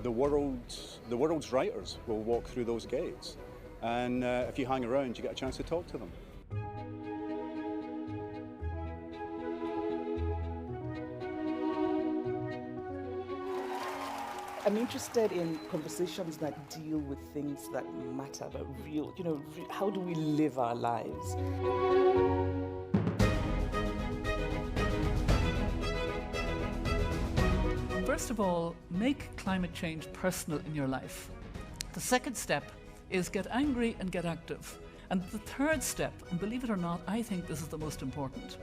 The world's writers will walk through those gates, and if you hang around, you get a chance to talk to them. I'm interested in conversations that deal with things that matter, but real, how do we live our lives? First of all, make climate change personal in your life. The second step is get angry and get active. And the third step, and believe it or not, I think this is the most important.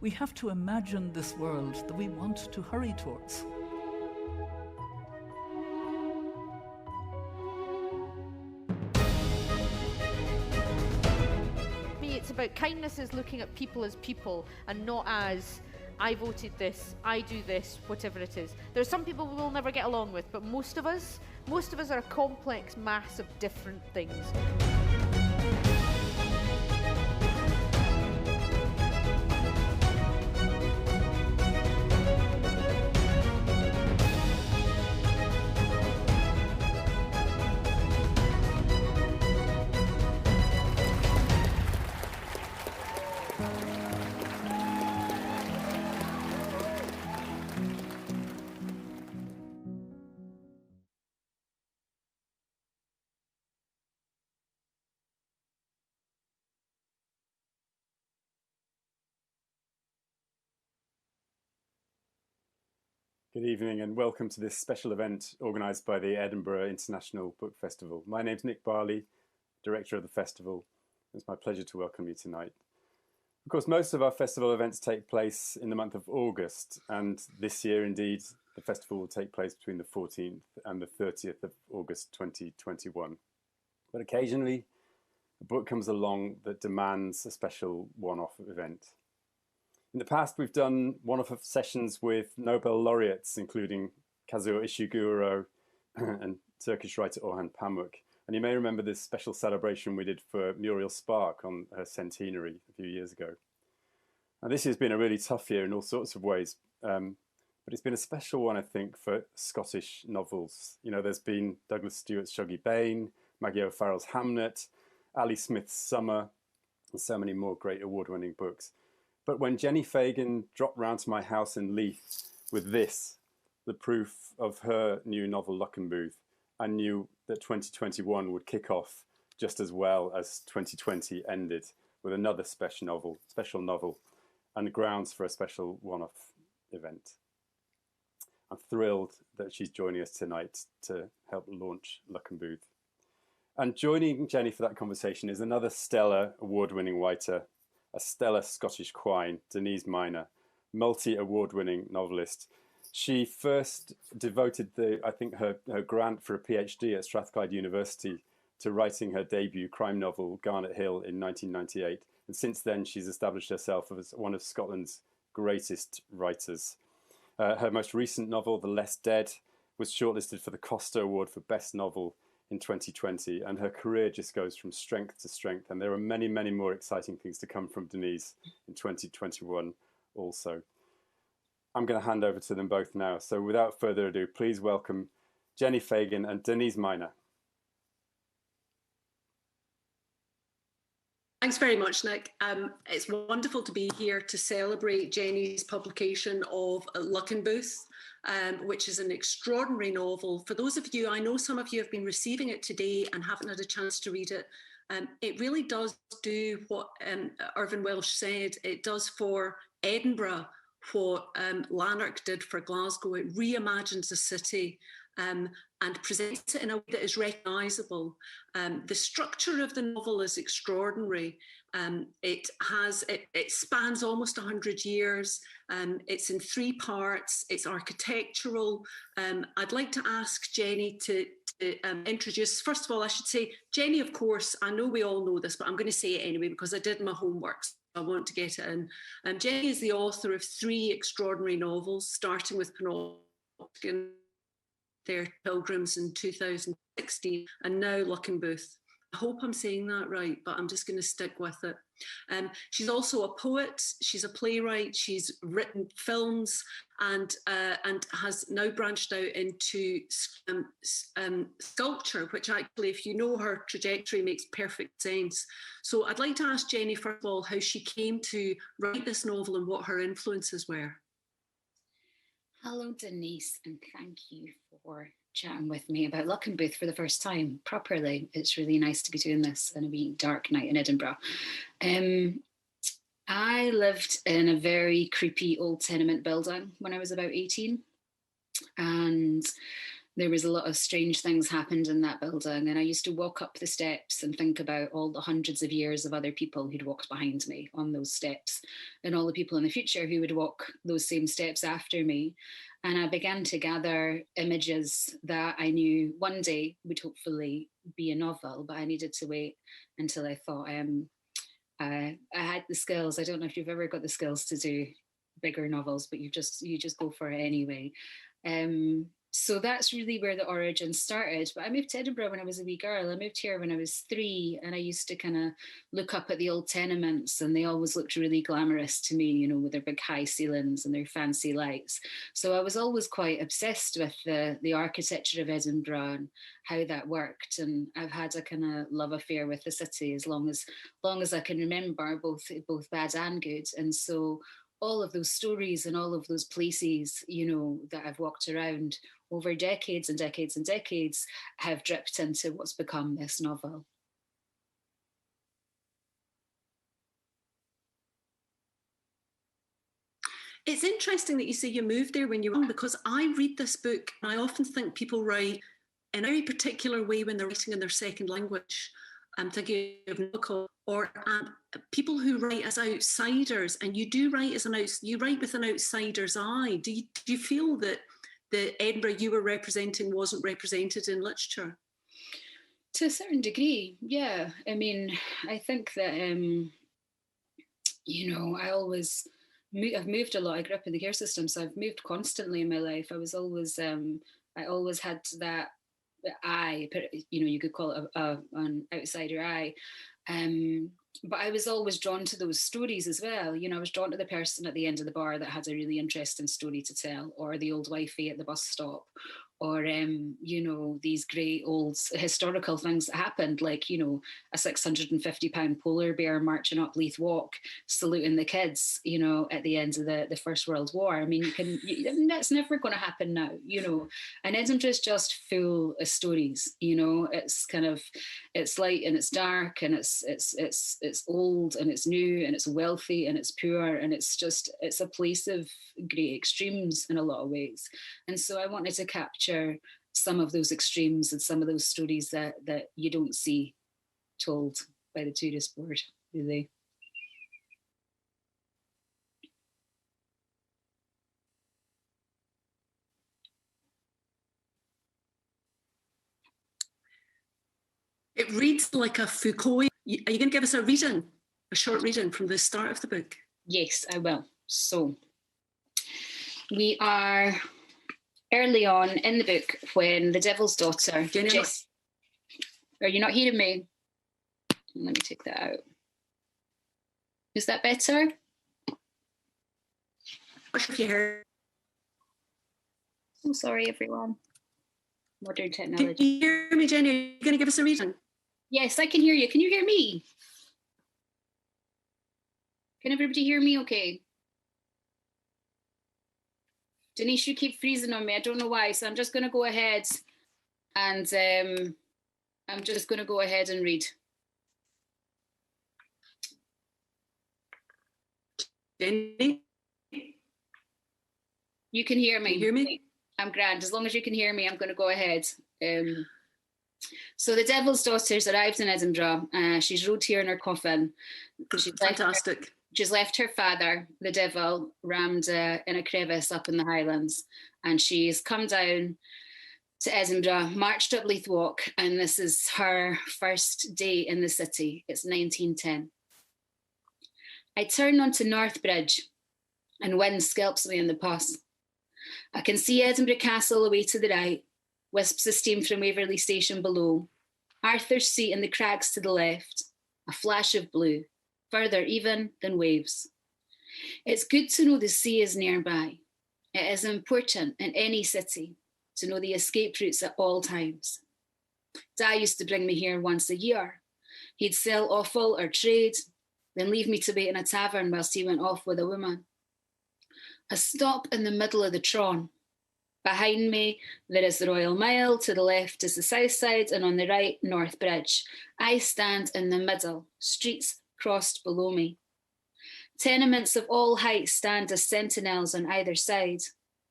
We have to imagine this world that we want to hurry towards. It's about kindness is looking at people as people and not as I voted this, I do this, whatever it is. There are some people we will never get along with, but most of us are a complex mass of different things. Good evening and welcome to this special event organised by the Edinburgh International Book Festival. My name's Nick Barley, Director of the festival. It's my pleasure to welcome you tonight. Of course, most of our festival events take place in the month of August, and this year indeed the festival will take place between the 14th and the 30th of August 2021. But occasionally a book comes along that demands a special one-off event. In the past, we've done one-off sessions with Nobel laureates, including Kazuo Ishiguro and Turkish writer Orhan Pamuk. And you may remember this special celebration we did for Muriel Spark on her centenary a few years ago. Now, this has been a really tough year in all sorts of ways, but it's been a special one, I think, for Scottish novels. You know, there's been Douglas Stewart's Shuggie Bain, Maggie O'Farrell's Hamnet, Ali Smith's Summer, and so many more great award-winning books. But when Jenni Fagan dropped round to my house in Leith with this, the proof of her new novel Luckenbooth, I knew that 2021 would kick off just as well as 2020 ended, with another special novel, and grounds for a special one-off event. I'm thrilled that she's joining us tonight to help launch Luckenbooth. And joining Jenni for that conversation is another stellar award-winning writer, a stellar Scottish quine, Denise Mina, multi-award-winning novelist. She first devoted her grant for a PhD at Strathclyde University to writing her debut crime novel, Garnet Hill, in 1998. And since then, she's established herself as one of Scotland's greatest writers. Her most recent novel, The Less Dead, was shortlisted for the Costa Award for Best Novel in 2020, and her career just goes from strength to strength, and there are many, many more exciting things to come from Denise in 2021 also. I'm going to hand over to them both now, so without further ado, please welcome Jenni Fagan and Denise Mina. Thanks very much, Nick. It's wonderful to be here to celebrate Jenni's publication of Luckenbooth, which is an extraordinary novel. For those of you, I know some of you have been receiving it today and haven't had a chance to read it. It really does do what Irvine Welsh said. It does for Edinburgh what Lanark did for Glasgow. It reimagines a city and presents it in a way that is recognisable. The structure of the novel is extraordinary. It spans almost 100 years. It's in 3 parts. It's architectural. I'd like to ask Jenni to introduce. First of all, I should say, Jenni, of course, I know we all know this, but I'm going to say it anyway because I did my homework. So I want to get it in. Jenni is the author of 3 extraordinary novels, starting with Panopticon, Sunlight Pilgrims in 2016, and now Luckenbooth. hope I'm saying that right, but I'm just going to stick with it. She's also a poet, she's a playwright, she's written films, and has now branched out into sculpture, which actually, if you know her trajectory, makes perfect sense. So I'd like to ask Jenni, first of all, how she came to write this novel and what her influences were. Hello, Denise, and thank you for chatting with me about Luckenbooth for the first time properly. It's really nice to be doing this on a wee dark night in Edinburgh. I lived in a very creepy old tenement building when I was about 18, and there was a lot of strange things happened in that building, and I used to walk up the steps and think about all the hundreds of years of other people who'd walked behind me on those steps, and all the people in the future who would walk those same steps after me. And I began to gather images that I knew one day would hopefully be a novel, but I needed to wait until I thought I had the skills. I don't know if you've ever got the skills to do bigger novels, but you just go for it anyway. So that's really where the origin started. But I moved to Edinburgh when I was a wee girl. I moved here when I was 3, and I used to kind of look up at the old tenements, and they always looked really glamorous to me, you know, with their big high ceilings and their fancy lights. So I was always quite obsessed with the architecture of Edinburgh and how that worked. And I've had a kind of love affair with the city as long as I can remember, both bad and good. And so all of those stories and all of those places, you know, that I've walked around over decades and decades and decades have dripped into what's become this novel. It's interesting that you say you moved there when you were young, because I read this book and I often think people write in a very particular way when they're writing in their second language. I'm thinking of Nicole, or people who write as outsiders, and you do write you write with an outsider's eye. Do you feel that the Edinburgh you were representing wasn't represented in literature? To a certain degree, yeah. I mean, I think that you know, I've moved a lot. I grew up in the care system, so I've moved constantly in my life. I was always I always had that eye, you know, you could call it an outsider eye. But I was always drawn to those stories as well. You know, I was drawn to the person at the end of the bar that had a really interesting story to tell, or the old wifey at the bus stop, or, you know, these great old historical things that happened, like, you know, a 650-pound polar bear marching up Leith Walk, saluting the kids, you know, at the end of the First World War. I mean, that's never going to happen now, you know. And Edinburgh is just full of stories, you know. It's kind of, it's light and it's dark, and it's old and it's new and it's wealthy and it's poor, and it's a place of great extremes in a lot of ways. And so I wanted to capture some of those extremes and some of those stories that you don't see told by the tourist board, really. It reads like a Foucault. Are you going to give us a short reading from the start of the book? Yes, I will. So we are early on in the book when the Devil's Daughter... Are you not hearing me? Let me take that out. Is that better? What if you heard? I'm sorry, everyone. Modern technology. Can you hear me, Jenni? Are you going to give us a reading? Yes, I can hear you. Can you hear me? Can everybody hear me okay? Denise, you keep freezing on me. I don't know why. So I'm just going to go ahead and read. Jenni? You can hear me. Can you hear me? I'm grand. As long as you can hear me, I'm going to go ahead. So the Devil's Daughter's arrived in Edinburgh. She's rode here in her coffin. Fantastic. She's left her father, the devil, rammed in a crevice up in the Highlands. And she's come down to Edinburgh, marched up Leith Walk, and this is her first day in the city. It's 1910. I turn onto North Bridge, and wind scalps me in the pus. I can see Edinburgh Castle away to the right, wisps of steam from Waverley Station below. Arthur's Seat and the crags to the left, a flash of blue, further even than waves. It's good to know the sea is nearby. It is important in any city to know the escape routes at all times. Dad used to bring me here once a year. He'd sell offal or trade, then leave me to wait in a tavern whilst he went off with a woman. A stop in the middle of the Tron. Behind me, there is the Royal Mile, to the left is the South Side, and on the right, North Bridge. I stand in the middle, streets crossed below me. Tenements of all heights stand as sentinels on either side.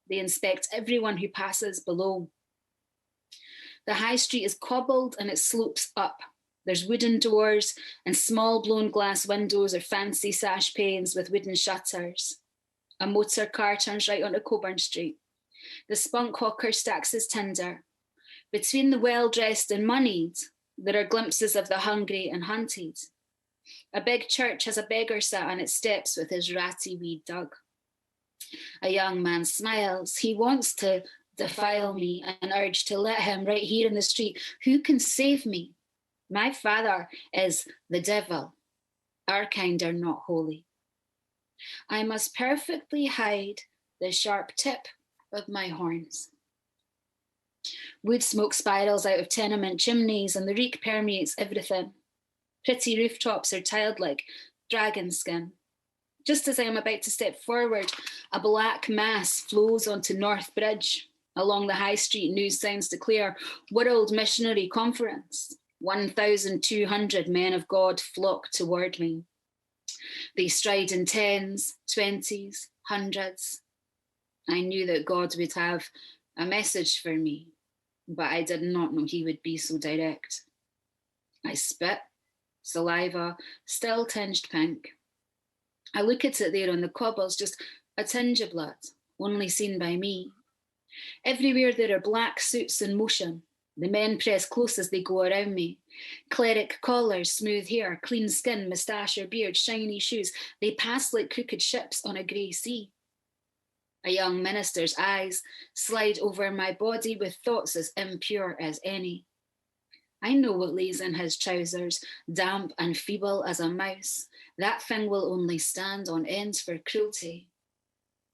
They inspect everyone who passes below. The high street is cobbled and it slopes up. There's wooden doors and small blown glass windows or fancy sash panes with wooden shutters. A motor car turns right onto Coburn Street. The spunk hawker stacks his tinder. Between the well-dressed and moneyed, there are glimpses of the hungry and hunted. A big church has a beggar sat on its steps with his ratty weed dug. A young man smiles. He wants to defile me and urge to let him right here in the street. Who can save me? My father is the devil. Our kind are not holy. I must perfectly hide the sharp tip of my horns. Wood smoke spirals out of tenement chimneys and the reek permeates everything. Pretty rooftops are tiled like dragon skin. Just as I am about to step forward, a black mass flows onto North Bridge. Along the high street, news signs declare World Missionary Conference. 1,200 men of God flock toward me. They stride in 10s, 20s, 100s. I knew that God would have a message for me, but I did not know he would be so direct. I spit, saliva, still tinged pink. I look at it there on the cobbles, just a tinge of blood, only seen by me. Everywhere there are black suits in motion. The men press close as they go around me. Cleric collars, smooth hair, clean skin, moustache or beard, shiny shoes. They pass like crooked ships on a grey sea. A young minister's eyes slide over my body with thoughts as impure as any. I know what lays in his trousers, damp and feeble as a mouse. That thing will only stand on end for cruelty.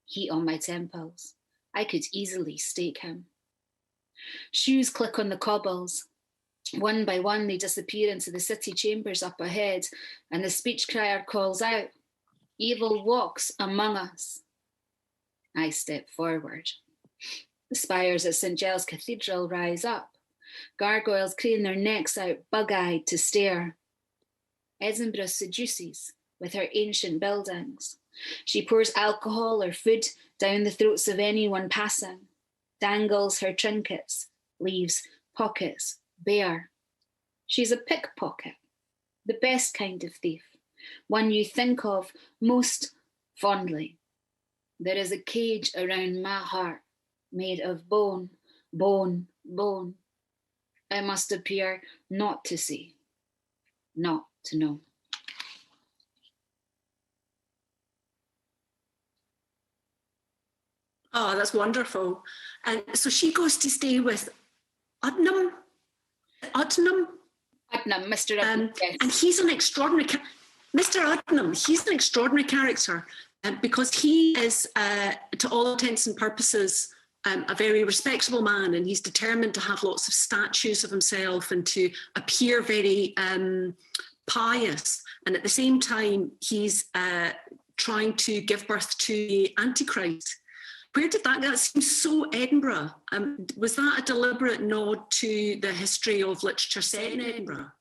Heat on my temples. I could easily stake him. Shoes click on the cobbles. One by one, they disappear into the city chambers up ahead, and the speech crier calls out, "Evil walks among us." I step forward. The spires at St. Giles Cathedral rise up. Gargoyles crane their necks out, bug-eyed to stare. Edinburgh seduces with her ancient buildings. She pours alcohol or food down the throats of anyone passing, dangles her trinkets, leaves pockets bare. She's a pickpocket, the best kind of thief, one you think of most fondly. There is a cage around my heart made of bone, bone, bone. I must appear not to see, not to know. Oh, that's wonderful. And so she goes to stay with Udnam, Mr. Udnam, yes. And he's an extraordinary, Mr. Udnam, he's an extraordinary character because he is, to all intents and purposes, a very respectable man, and he's determined to have lots of statues of himself and to appear very pious. And at the same time, he's trying to give birth to the Antichrist. Where did that seem so Edinburgh? Was that a deliberate nod to the history of literature set in Edinburgh?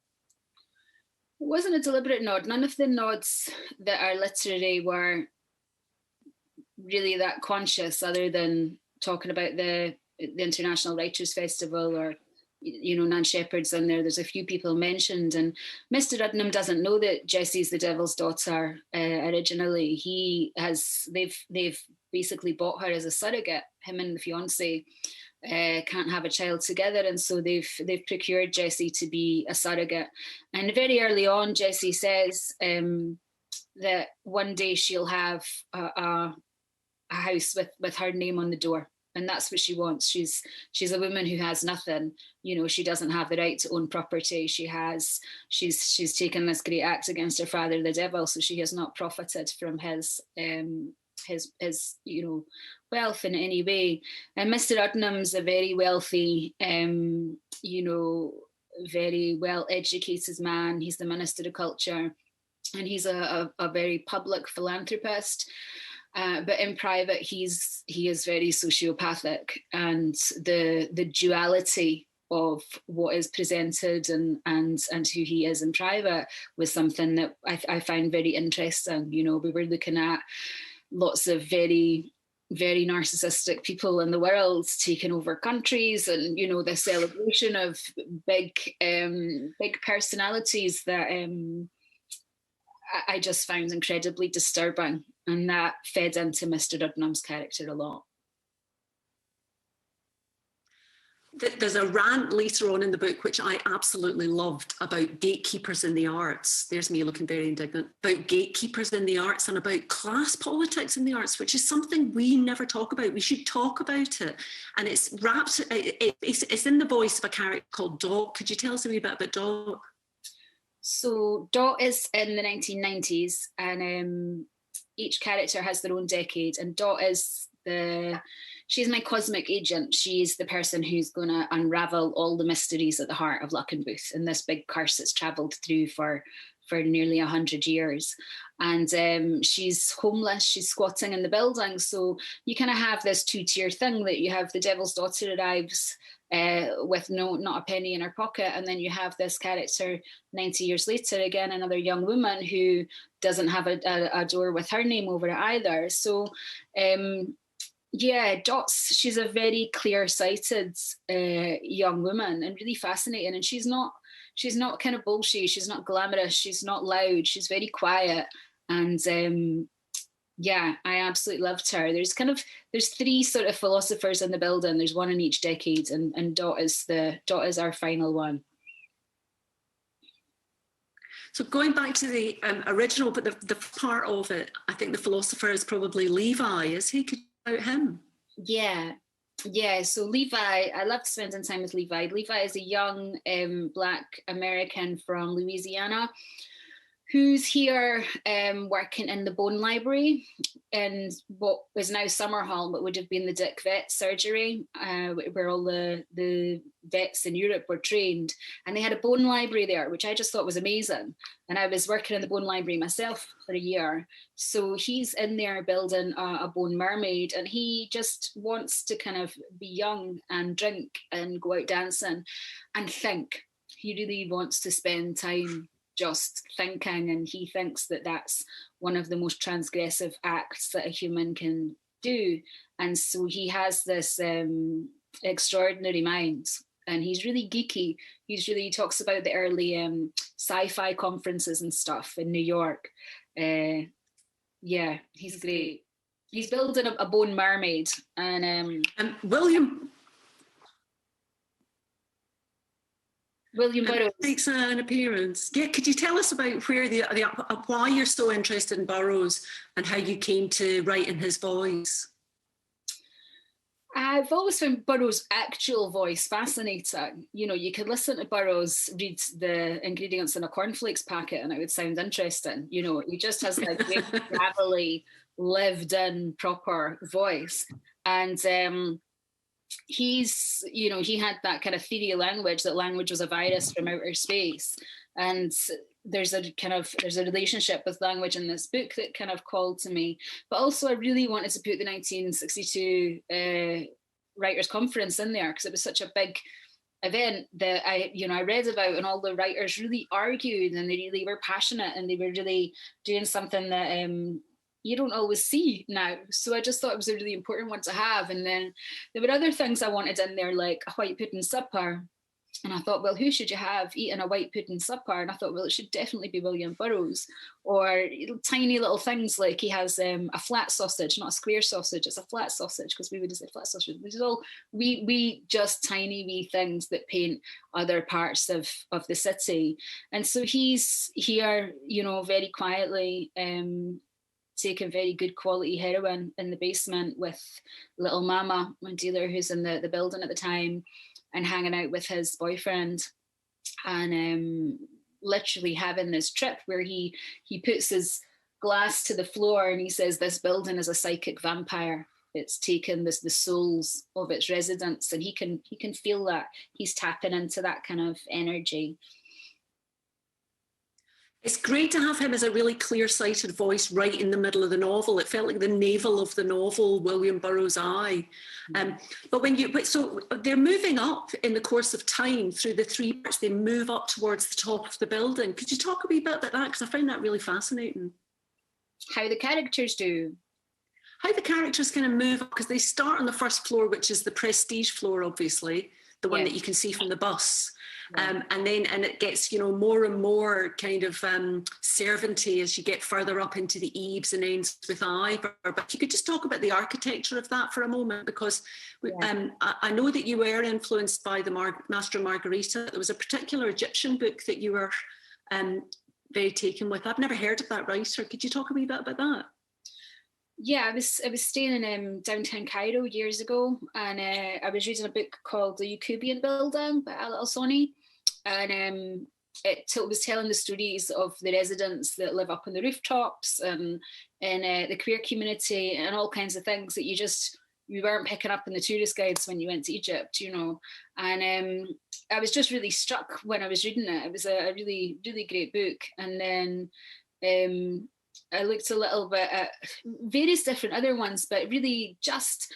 It wasn't a deliberate nod. None of the nods that are literary were really that conscious, other than talking about the International Writers' Festival or, Nan Shepherd's in there. There's a few people mentioned, and Mr. Udnam doesn't know that Jessie's the Devil's Daughter originally. They've basically bought her as a surrogate. Him and the fiance can't have a child together, and so they've procured Jessie to be a surrogate. And very early on, Jessie says that one day she'll have a house with her name on the door. and that's what she wants. She's a woman who has nothing. You know, she doesn't have the right to own property. She's taken this great act against her father, the devil, so she has not profited from his you know, wealth in any way. And Mr. Udnam's a very wealthy, you know, very well educated man. He's the Minister of Culture, and he's a very public philanthropist. But in private, he is very sociopathic, and the duality of what is presented and who he is in private was something that I find very interesting. You know, we were looking at lots of very, very narcissistic people in the world taking over countries, and you know, the celebration of big personalities that I just found incredibly disturbing, and that fed into Mr. Udnam's character a lot. There's a rant later on in the book, which I absolutely loved, about gatekeepers in the arts. There's me looking very indignant. About gatekeepers in the arts and about class politics in the arts, which is something we never talk about. We should talk about it. And it's wrapped, it's in the voice of a character called Dot. Could you tell us a wee bit about Dot? So Dot is in the 1990s, and each character has their own decade, and Dot is she's my cosmic agent. She's the person who's going to unravel all the mysteries at the heart of Luckenbooth and this big curse that's travelled through for nearly 100 years. And she's homeless, she's squatting in the building. So you kind of have this two-tier thing, that you have the devil's daughter arrives with not a penny in her pocket, and then you have this character 90 years later, again, another young woman who doesn't have a door with her name over it either. So yeah, she's a very clear-sighted young woman, and really fascinating. And she's not kind of bullshit. She's not glamorous. She's not loud. She's very quiet. And yeah, I absolutely loved her. There's three sort of philosophers in the building. There's one in each decade, and Dot is our final one. So going back to the original, but the part of it, I think the philosopher is probably Levi. Is he? Could you tell about him? Yeah. So Levi, I loved spending time with Levi. Levi is a young Black American from Louisiana who's here working in the bone library in what is now Summerhall, but would have been the Dick Vet surgery, where all the vets in Europe were trained. And they had a bone library there, which I just thought was amazing. And I was working in the bone library myself for a year. So he's in there building a bone mermaid, and he just wants to kind of be young and drink and go out dancing and think. He really wants to spend time just thinking, and he thinks that that's one of the most transgressive acts that a human can do. And so he has this extraordinary mind, and he's really geeky. He talks about the early sci-fi conferences and stuff in New York. Yeah, he's great. He's building a bone mermaid, and William Burroughs makes an appearance. Yeah, could you tell us about why you're so interested in Burroughs and how you came to write in his voice? I've always found Burroughs' actual voice fascinating. You know, you could listen to Burroughs read the ingredients in a cornflakes packet and it would sound interesting. You know, he just has that great, gravelly, lived-in, proper voice. And he had that kind of theory of language, that language was a virus from outer space. And there's a relationship with language in this book that kind of called to me. But also I really wanted to put the 1962 Writers' Conference in there, because it was such a big event that I read about, and all the writers really argued, and they really were passionate, and they were really doing something that you don't always see now. So I just thought it was a really important one to have. And then there were other things I wanted in there, like a white pudding supper. And I thought, well, who should you have eating a white pudding supper? And I thought, well, it should definitely be William Burroughs. Or tiny little things like he has a flat sausage, not a square sausage, it's a flat sausage, because we would say flat sausage. This is all we just tiny wee things that paint other parts of the city. And so he's here, very quietly, taking very good quality heroin in the basement with little Mama, my dealer who's in the building at the time, and hanging out with his boyfriend, and literally having this trip where he puts his glass to the floor and he says, this building is a psychic vampire. It's taken the souls of its residents, and he can feel that. He's tapping into that kind of energy. It's great to have him as a really clear-sighted voice right in the middle of the novel. It felt like the navel of the novel, William Burroughs' eye. But so they're moving up in the course of time through the three parts. They move up towards the top of the building. Could you talk a wee bit about that? Because I find that really fascinating. How the characters do. How the characters kind of move up, because they start on the first floor, which is the prestige floor, obviously, the one that you can see from the bus. And it gets, more and more kind of servanty as you get further up into the eaves and ends with Ivor. But if you could just talk about the architecture of that for a moment, because I know that you were influenced by the Master and Margarita. There was a particular Egyptian book that you were very taken with. I've never heard of that writer. Could you talk a wee bit about that? Yeah, I was staying in downtown Cairo years ago, and I was reading a book called The Yacubian Building by Al Alsoni, and it was telling the stories of the residents that live up on the rooftops and in the queer community and all kinds of things that you weren't picking up in the tourist guides when you went to Egypt, And I was just really struck when I was reading it. It was a really, really great book, and then I looked a little bit at various different other ones, but really just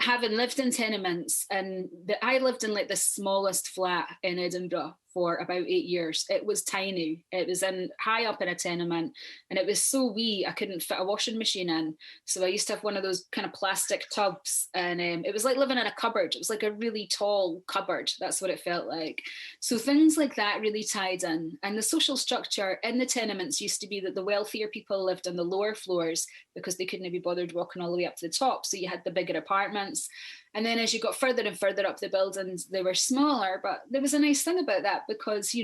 having lived in tenements, and I lived in like the smallest flat in Edinburgh for about 8 years. It was tiny. It was high up in a tenement, and it was so wee I couldn't fit a washing machine in. So I used to have one of those kind of plastic tubs, and it was like living in a cupboard. It was like a really tall cupboard. That's what it felt like. So things like that really tied in. And the social structure in the tenements used to be that the wealthier people lived on the lower floors because they couldn't be bothered walking all the way up to the top. So you had the bigger apartments. And then as you got further and further up the buildings, they were smaller. But there was a nice thing about that because,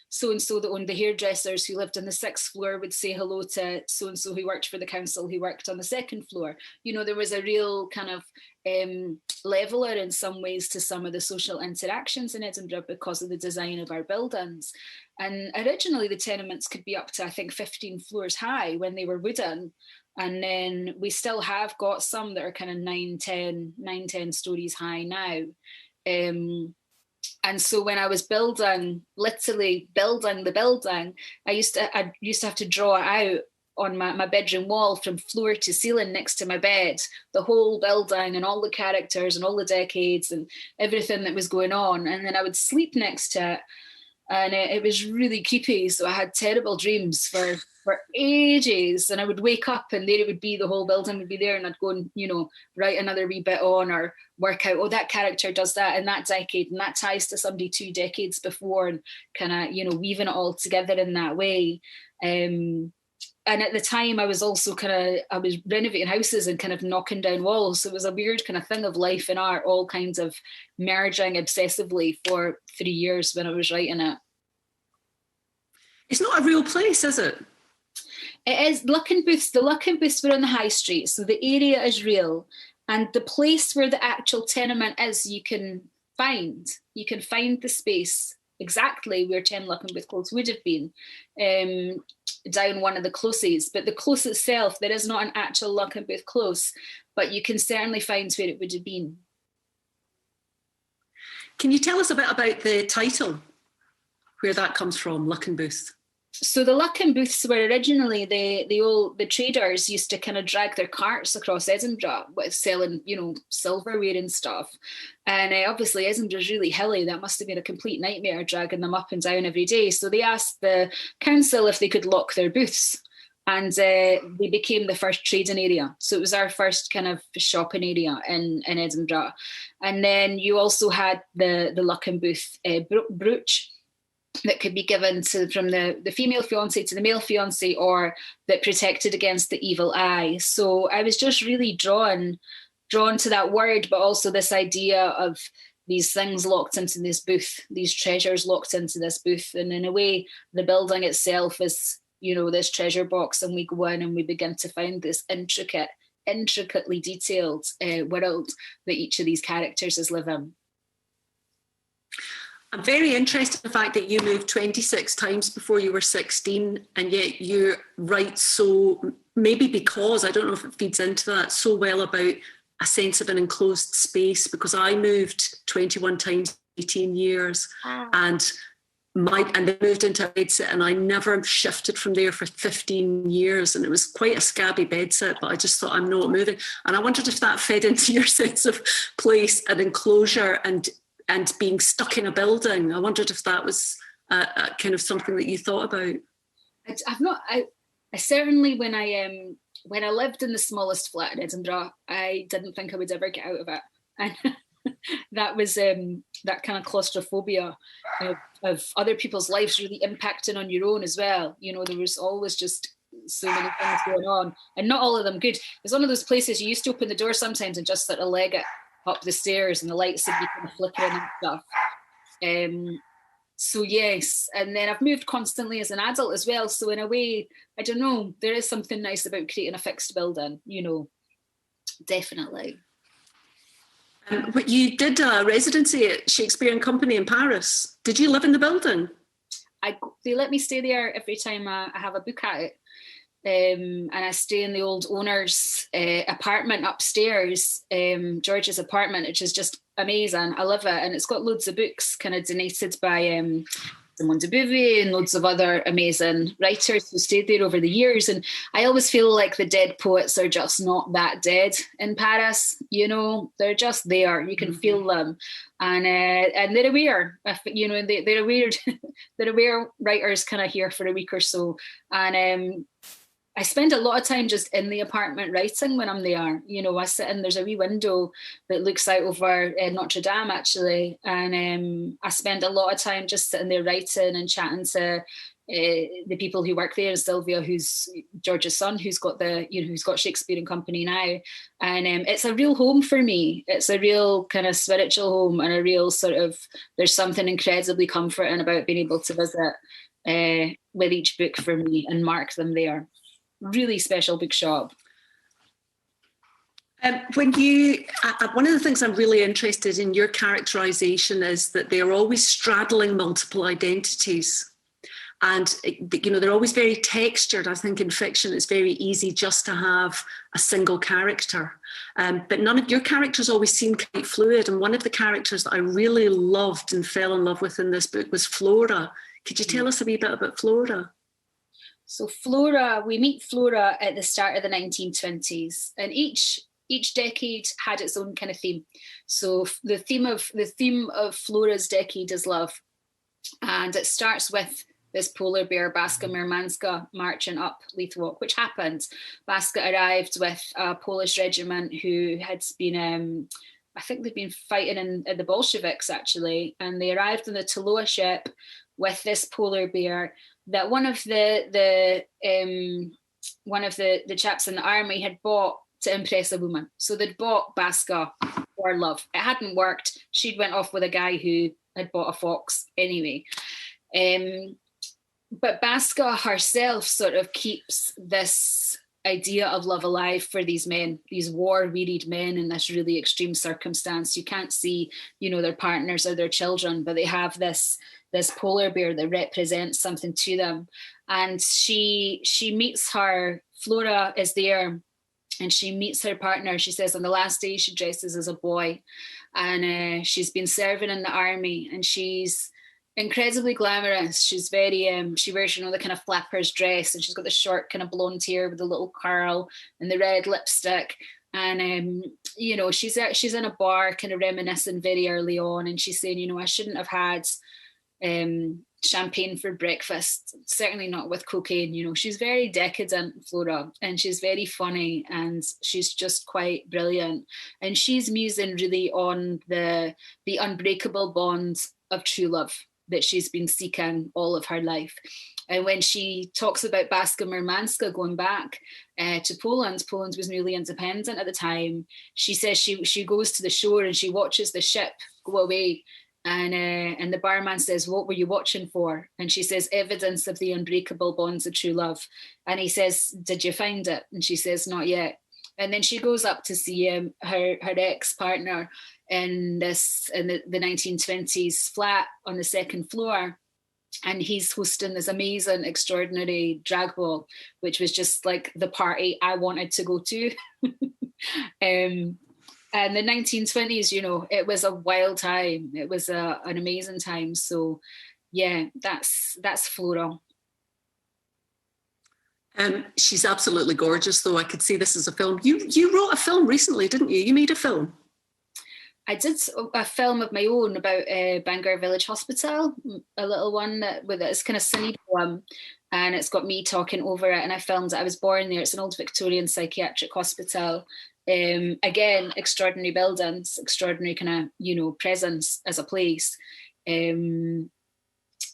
so-and-so that owned the hairdressers who lived on the 6th floor would say hello to so-and-so who worked for the council who worked on the 2nd floor. There was a real kind of leveler in some ways to some of the social interactions in Edinburgh because of the design of our buildings. And originally the tenements could be up to, I think, 15 floors high when they were wooden. And then we still have got some that are kind of 9-10 stories high now. And so when I was literally building the building, I used to have to draw it out on my bedroom wall from floor to ceiling next to my bed, the whole building and all the characters and all the decades and everything that was going on. And then I would sleep next to it. And it was really creepy. So I had terrible dreams for ages. And I would wake up and there it would be, the whole building would be there. And I'd go and, write another wee bit on or work out, that character does that in that decade. And that ties to somebody 2 decades before, and kind of, weaving it all together in that way. And at the time I was also I was renovating houses and kind of knocking down walls. So it was a weird kind of thing of life and art, all kinds of merging obsessively for 3 years when I was writing it. It's not a real place, is it? It is. Luckenbooths. The Luckenbooths were on the high street. So the area is real. And the place where the actual tenement is, you can find the space exactly where 10 Luckenbooth Close would have been. Down one of the closes, but the close itself, there is not an actual Luckenbooth Close, but you can certainly find where it would have been. Can you tell us a bit about the title, where that comes from, Luckenbooth? So the Luckenbooths were originally the traders used to kind of drag their carts across Edinburgh with selling, silverware and stuff. And obviously Edinburgh's really hilly. That must have been a complete nightmare dragging them up and down every day. So they asked the council if they could lock their booths, and they became the first trading area. So it was our first kind of shopping area in Edinburgh. And then you also had the Luckenbooth brooch that could be given from the female fiancé to the male fiancé, or that protected against the evil eye. So I was just really drawn to that word, but also this idea of these things locked into this booth, these treasures locked into this booth. And in a way, the building itself is you know, this treasure box, and we go in and we begin to find this intricately detailed world that each of these characters is living. I'm very interested in the fact that you moved 26 times before you were 16, and yet you write so, maybe because, I don't know if it feeds into that, so well about a sense of an enclosed space, because I moved 21 times, 18 years, and then moved into a bedsit, and I never shifted from there for 15 years, and it was quite a scabby bedsit, but I just thought, I'm not moving. And I wondered if that fed into your sense of place and enclosure and being stuck in a building. I wondered if that was a kind of something that you thought about. I certainly, when I lived in the smallest flat in Edinburgh, I didn't think I would ever get out of it. And that was that kind of claustrophobia of other people's lives really impacting on your own as well. You know, there was always just so many things going on, and not all of them good. It's one of those places you used to open the door sometimes and just sort of leg it up the stairs, and the lights would be kind of flickering and stuff. So yes, and then I've moved constantly as an adult as well. So in a way, I don't know, there is something nice about creating a fixed building, you know, definitely. But you did a residency at Shakespeare and Company in Paris. Did you live in the building? They let me stay there every time I have a book at it. And I stay in the old owner's apartment upstairs, George's apartment, which is just amazing. I love it. And it's got loads of books kind of donated by Simone de Beauvoir and loads of other amazing writers who stayed there over the years. And I always feel like the dead poets are just not that dead in Paris. You know, they're just there. You can feel them. And they're aware, you know, they're aware, they're aware writers kind of here for a week or so. And I spend a lot of time just in the apartment writing when I'm there. You know, I sit in, there's a wee window that looks out over Notre Dame actually. And I spend a lot of time just sitting there writing and chatting to the people who work there, and Sylvia, who's George's son, who's got Shakespeare and Company now. And it's a real home for me. It's a real kind of spiritual home, and a real sort of, there's something incredibly comforting about being able to visit with each book for me and mark them there. Really special bookshop. When you, one of the things I'm really interested in your characterization is that they're always straddling multiple identities. And, you know, they're always very textured. I think in fiction, it's very easy just to have a single character. But none of your characters always seem quite fluid. And one of the characters that I really loved and fell in love with in this book was Flora. Could you tell us a wee bit about Flora? So Flora, we meet Flora at the start of the 1920s, and each decade had its own kind of theme. So the theme of Flora's decade is love, and it starts with this polar bear, Baska Murmanska, marching up Leith Walk, which happened. Baska arrived with a Polish regiment who had been, I think they'd been fighting in the Bolsheviks actually, and they arrived on the Toloa ship with this polar bear that one of the chaps in the army had bought to impress a woman. So they'd bought Baska for love. It hadn't worked. She'd went off with a guy who had bought a fox anyway. But Baska herself sort of keeps this idea of love alive for these men, these war-wearied men in this really extreme circumstance. You can't see, you know, their partners or their children, but they have this polar bear that represents something to them. And she meets her, Flora is there, and she meets her partner. She says on the last day she dresses as a boy, and she's been serving in the army, and she's incredibly glamorous. She's very, she wears, you know, the kind of flapper's dress, and she's got the short kind of blonde hair with the little curl and the red lipstick. And, you know, she's in a bar kind of reminiscing very early on, and she's saying, you know, I shouldn't have had champagne for breakfast, certainly not with cocaine. You know, she's very decadent, Flora, and she's very funny, and she's just quite brilliant. And she's musing really on the unbreakable bond of true love that she's been seeking all of her life. And when she talks about Baska Murmanska going back to Poland was newly independent at the time. She says she goes to the shore and she watches the ship go away And the barman says, "What were you watching for?" And she says, "Evidence of the unbreakable bonds of true love." And he says, "Did you find it?" And she says, "Not yet." And then she goes up to see her ex-partner in the 1920s flat on the second floor. And he's hosting this amazing, extraordinary drag ball, which was just like the party I wanted to go to. And the 1920s, you know, it was a wild time. It was an amazing time. So, yeah, that's Flora. She's absolutely gorgeous, though. I could see this as a film. You wrote a film recently, didn't you? You made a film. I did a film of my own about Bangor Village Hospital, a little one with it's kind of cine poem, and it's got me talking over it. And I filmed it. I was born there. It's an old Victorian psychiatric hospital. Again, extraordinary buildings, extraordinary kind of, you know, presence as a place. So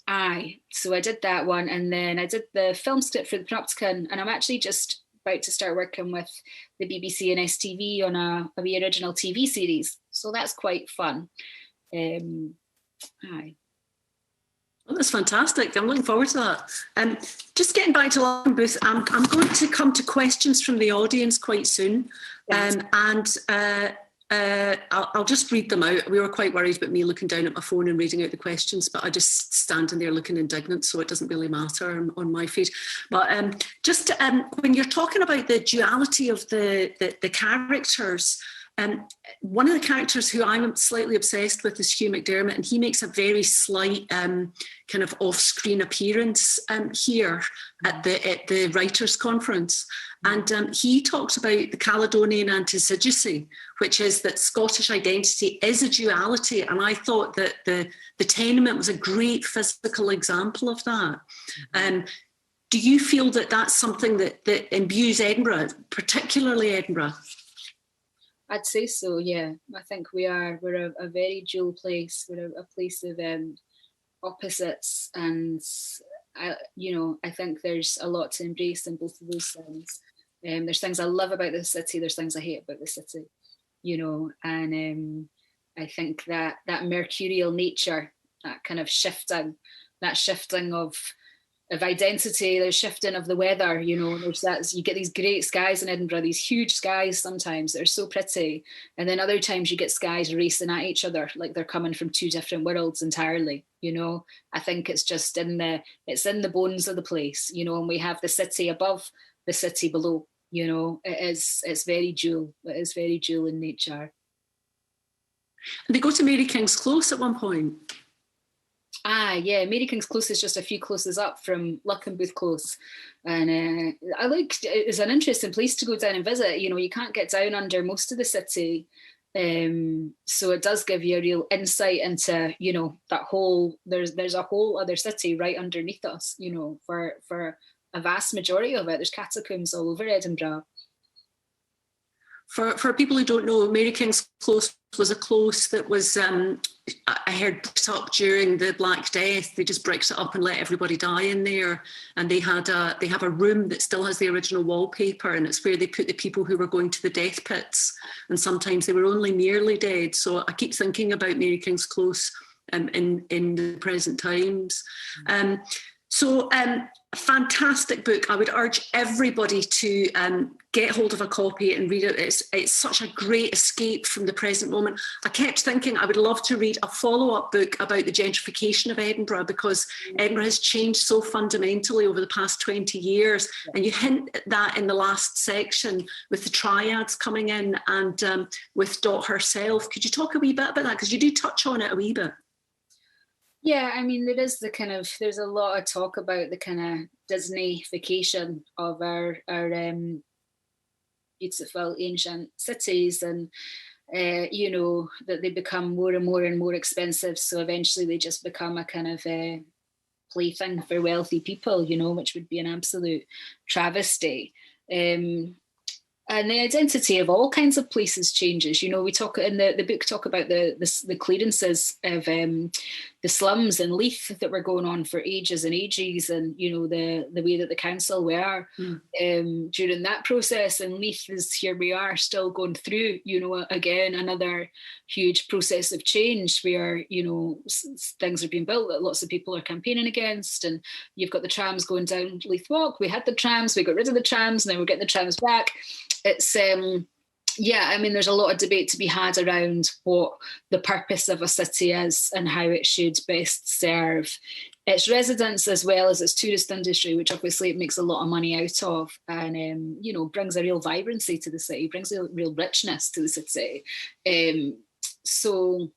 I did that one, and then I did the film script for the Panopticon, and I'm actually just about to start working with the BBC and STV on a wee original TV series. So that's quite fun. Oh, that's fantastic. I'm looking forward to that. Just getting back to Luckenbooth, I'm going to come to questions from the audience quite soon. Yes. I'll just read them out. We were quite worried about me looking down at my phone and reading out the questions, but I just standing there looking indignant, so it doesn't really matter on my feed. But when you're talking about the duality of the characters, one of the characters who I'm slightly obsessed with is Hugh McDermott, and he makes a very slight kind of off-screen appearance here at the writers' conference. And he talks about the Caledonian anticidacy, which is that Scottish identity is a duality. And I thought that the tenement was a great physical example of that. Do you feel that that's something that imbues Edinburgh, particularly Edinburgh? I'd say so, yeah. I think we're a very dual place. We're a place of opposites, and I think there's a lot to embrace in both of those things. There's things I love about the city, there's things I hate about the city, you know, and I think that mercurial nature, that kind of shifting of identity, there's shifting of the weather, you know, you get these great skies in Edinburgh, these huge skies sometimes, they're so pretty, and then other times you get skies racing at each other like they're coming from two different worlds entirely, you know. I think it's just in the bones of the place, you know, and we have the city above, the city below, you know. It's very dual. It is very dual in nature. And they go to Mary King's Close at one point. Yeah, Mary King's Close is just a few closes up from Luckenbooth Close, and it's an interesting place to go down and visit. You know, you can't get down under most of the city, so it does give you a real insight into, you know, that whole there's a whole other city right underneath us, you know, for a vast majority of it. There's catacombs all over Edinburgh. For people who don't know, Mary King's Close was a close that was, I heard, bricked up during the Black Death. They just bricked it up and let everybody die in there. And they have a room that still has the original wallpaper, and it's where they put the people who were going to the death pits. And sometimes they were only nearly dead. So I keep thinking about Mary King's Close in the present times. Fantastic book. I would urge everybody to get hold of a copy and read it. It's such a great escape from the present moment. I kept thinking I would love to read a follow-up book about the gentrification of Edinburgh, because Edinburgh has changed so fundamentally over the past 20 years. And you hint at that in the last section with the triads coming in and with Dot herself. Could you talk a wee bit about that? Because you do touch on it a wee bit. Yeah, I mean, there's a lot of talk about the kind of Disney-fication of our beautiful ancient cities, and you know, that they become more and more expensive. So eventually they just become a kind of plaything for wealthy people, you know, which would be an absolute travesty. And the identity of all kinds of places changes. You know, we talk in the book talk about the clearances of the slums in Leith that were going on for ages and ages, and you know the way that the council were during that process. And Leith is, here we are still going through, you know, again another huge process of change where, you know, things are being built that lots of people are campaigning against, and you've got the trams going down Leith Walk. We had the trams, we got rid of the trams, now we're getting the trams back. It's yeah, I mean, there's a lot of debate to be had around what the purpose of a city is and how it should best serve its residents as well as its tourist industry, which obviously it makes a lot of money out of, and you know, brings a real vibrancy to the city, brings a real richness to the city. So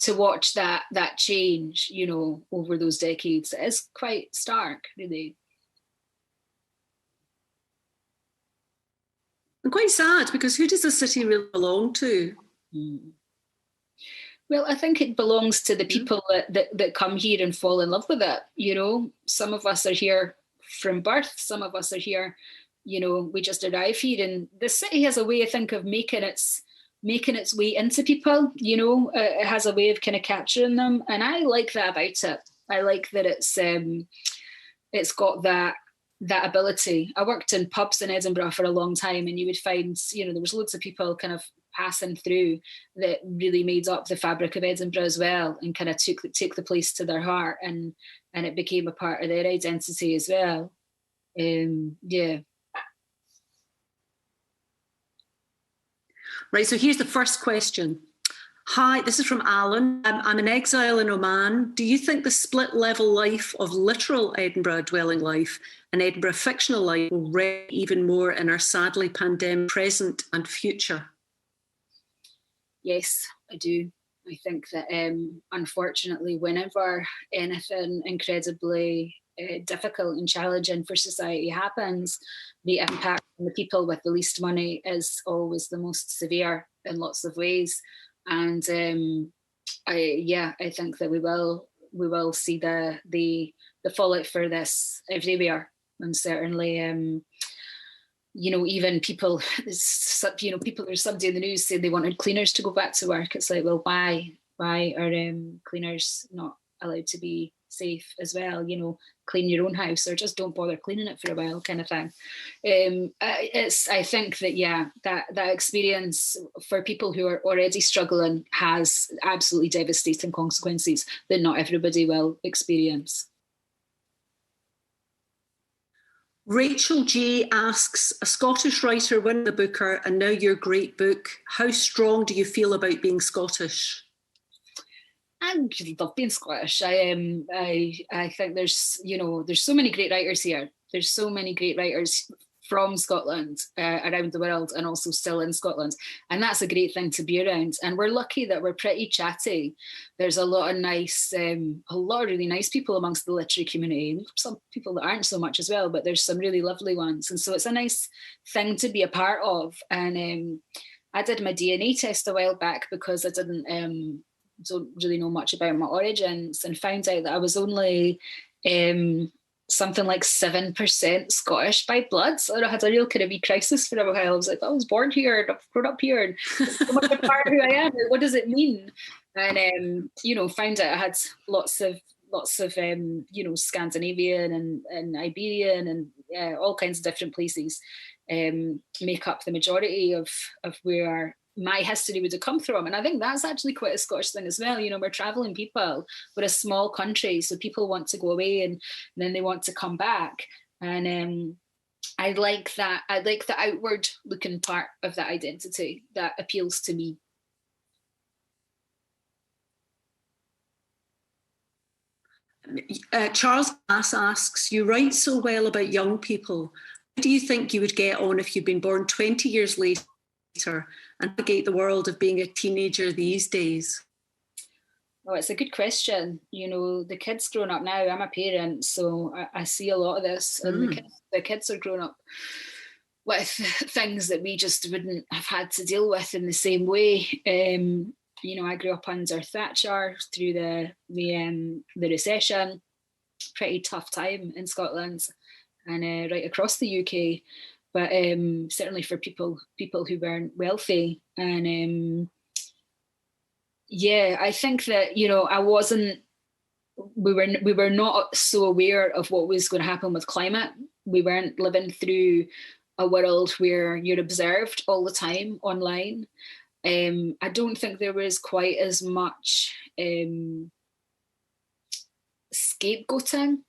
to watch that change, you know, over those decades is quite stark, really. And quite sad, because who does the city really belong to? Well, I think it belongs to the people that come here and fall in love with it. You know, some of us are here from birth, some of us are here, you know, we just arrive here, and the city has a way, I think, of making its way into people. You know, it has a way of kind of capturing them, and I like that about it. I like that it's got that ability. I worked in pubs in Edinburgh for a long time, and you would find, you know, there was loads of people kind of passing through that really made up the fabric of Edinburgh as well, and kind of took the place to their heart, and it became a part of their identity as well. Yeah. Right, so here's the first question. Hi, this is from Alan. I'm in exile in Oman. Do you think the split level life of literal Edinburgh dwelling life and Edinburgh fictional life will resonate even more in our sadly pandemic present and future? Yes, I do. I think that unfortunately, whenever anything incredibly difficult and challenging for society happens, the impact on the people with the least money is always the most severe in lots of ways. And I think that we will see the fallout for this everywhere, and certainly, you know, even people, you know, there's somebody in the news saying they wanted cleaners to go back to work. It's like, well, why are cleaners not allowed to be safe as well? You know, clean your own house, or just don't bother cleaning it for a while, kind of thing. I think that, yeah, that experience for people who are already struggling has absolutely devastating consequences that not everybody will experience. Rachel G asks, a Scottish writer won the Booker and now your great book. How strong do you feel about being Scottish? I love being Scottish. I think there's so many great writers here. There's so many great writers from Scotland around the world, and also still in Scotland. And that's a great thing to be around. And we're lucky that we're pretty chatty. There's a lot of really nice people amongst the literary community. Some people that aren't so much as well, but there's some really lovely ones. And so it's a nice thing to be a part of. And I did my DNA test a while back because I don't really know much about my origins, and found out that I was only something like 7% Scottish by blood. So I had a real kind of wee crisis for a while. I was like, I was born here, I've grown up here, and it's so much a part of who I am. What does it mean? And found out I had lots of Scandinavian and Iberian and all kinds of different places make up the majority of where my history would have come from. And I think that's actually quite a Scottish thing as well. You know, we're traveling people, we're a small country, so people want to go away and then they want to come back. And I like that. I like the outward looking part of that identity that appeals to me. Charles Glass asks, you write so well about young people. How do you think you would get on if you'd been born 20 years later and navigate the world of being a teenager these days? Oh, it's a good question. You know, the kids growing up now, I'm a parent, so I see a lot of this. And the kids are growing up with things that we just wouldn't have had to deal with in the same way. I grew up under Thatcher through the recession, pretty tough time in Scotland and right across the UK. but certainly for people who weren't wealthy. And yeah, I think that, you know, we were not so aware of what was going to happen with climate. We weren't living through a world where you're observed all the time online. I don't think there was quite as much scapegoating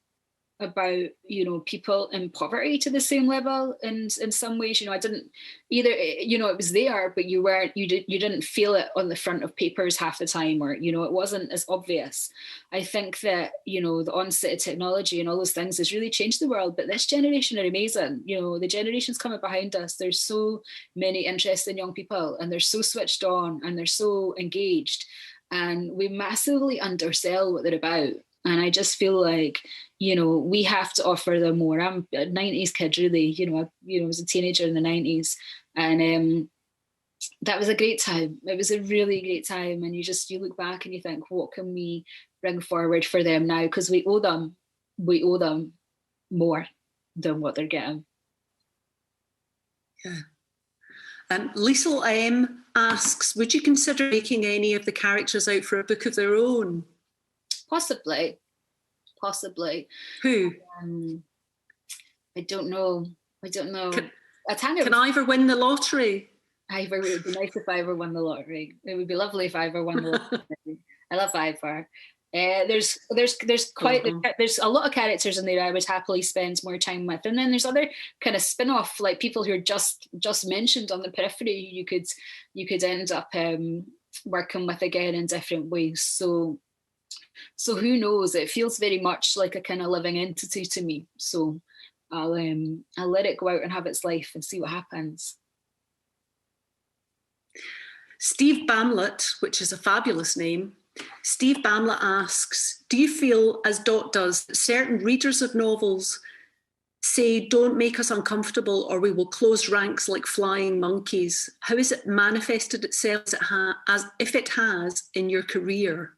about, you know, people in poverty to the same level. And in some ways, you know, I didn't either, you know, it was there, but you didn't feel it on the front of papers half the time, or, you know, it wasn't as obvious. I think that, you know, the onset of technology and all those things has really changed the world, but this generation are amazing. You know, the generations coming behind us, there's so many interesting young people, and they're so switched on, and they're so engaged, and we massively undersell what they're about. And I just feel like, you know, we have to offer them more. I'm a 90s kid, really. You know, I was a teenager in the 90s, and that was a great time. It was a really great time. And you look back and you think, what can we bring forward for them now? Because we owe them more than what they're getting. Yeah. Liesl M asks, would you consider making any of the characters out for a book of their own? Possibly. Who? I don't know. Can Ivor win the lottery? Ivor, it would be nice if Ivor won the lottery. It would be lovely if Ivor won the lottery. I love Ivor. There's a lot of characters in there I would happily spend more time with, and then there's other kind of spin-off, like people who are just mentioned on the periphery. You could end up working with again in different ways. So who knows? It feels very much like a kind of living entity to me. So I'll let it go out and have its life and see what happens. Steve Bamlett, which is a fabulous name. Steve Bamlett asks, do you feel, as Dot does, that certain readers of novels say, don't make us uncomfortable or we will close ranks like flying monkeys? How has it manifested itself as if it has in your career?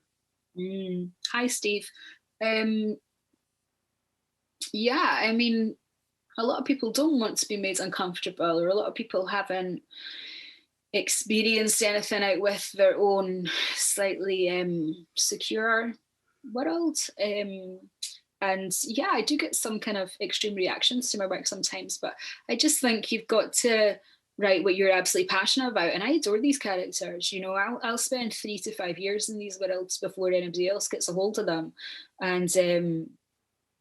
Hi, Steve. Yeah, I mean, a lot of people don't want to be made uncomfortable, or a lot of people haven't experienced anything out with their own slightly secure world. And yeah, I do get some kind of extreme reactions to my work sometimes, but I just think you've got to write what you're absolutely passionate about. And I adore these characters. You know, I'll spend 3 to 5 years in these worlds before anybody else gets a hold of them. And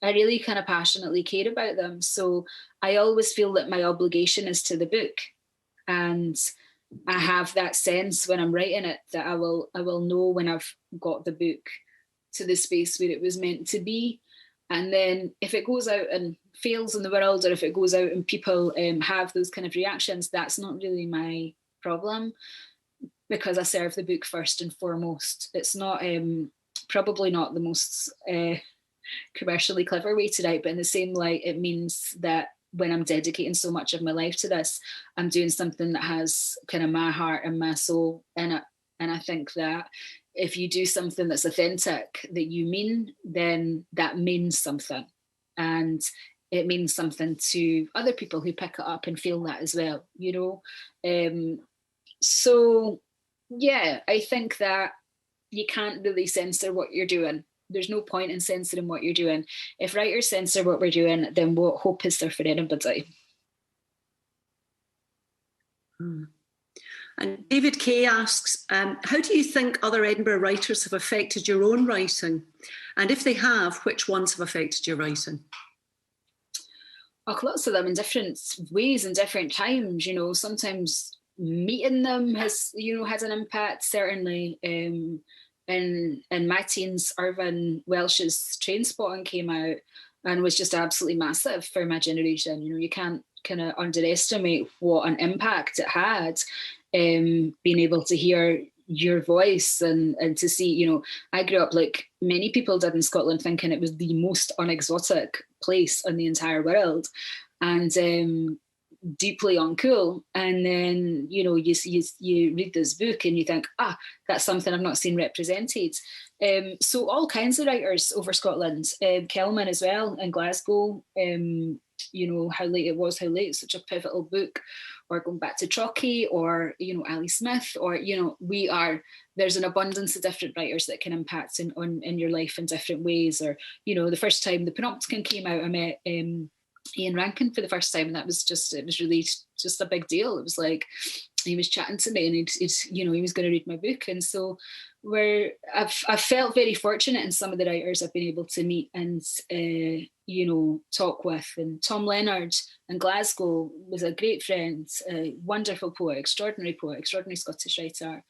I really kind of passionately care about them. So I always feel that my obligation is to the book. And I have that sense when I'm writing it that I will know when I've got the book to the space where it was meant to be. And then if it goes out and fails in the world, or if it goes out and people have those kind of reactions, that's not really my problem, because I serve the book first and foremost. It's not probably not the most commercially clever way to write, but in the same light, it means that when I'm dedicating so much of my life to this, I'm doing something that has kind of my heart and my soul in it. And I think that if you do something that's authentic, that you mean, then that means something. And it means something to other people who pick it up and feel that as well, you know? So yeah, I think that you can't really censor what you're doing. There's no point in censoring what you're doing. If writers censor what we're doing, then what hope is there for anybody? And David Kay asks, how do you think other Edinburgh writers have affected your own writing? And if they have, which ones have affected your writing? Oh, lots of them in different ways and different times. You know, sometimes meeting them has, you know, had an impact, certainly. In my teens, Irvin Welsh's Trainspotting came out and was just absolutely massive for my generation. You know, you can't kind of underestimate what an impact it had, being able to hear your voice and to see, you know, I grew up like many people did in Scotland, thinking it was the most unexotic place in the entire world, and deeply uncool. And then, you know, you read this book and you think, that's something I've not seen represented. So all kinds of writers over Scotland, Kelman as well in Glasgow, you know, how late it was, how late it's such a pivotal book, or going back to Trocky, or, you know, Ali Smith, or, you know, there's an abundance of different writers that can impact in your life in different ways. Or, you know, the first time the Panopticon came out, I met Ian Rankin for the first time, and it was really just a big deal. It was like, he was chatting to me, and he was going to read my book. And so I've felt very fortunate in some of the writers I've been able to meet and you know, talk with. And Tom Leonard in Glasgow was a great friend, a wonderful poet, extraordinary Scottish writer.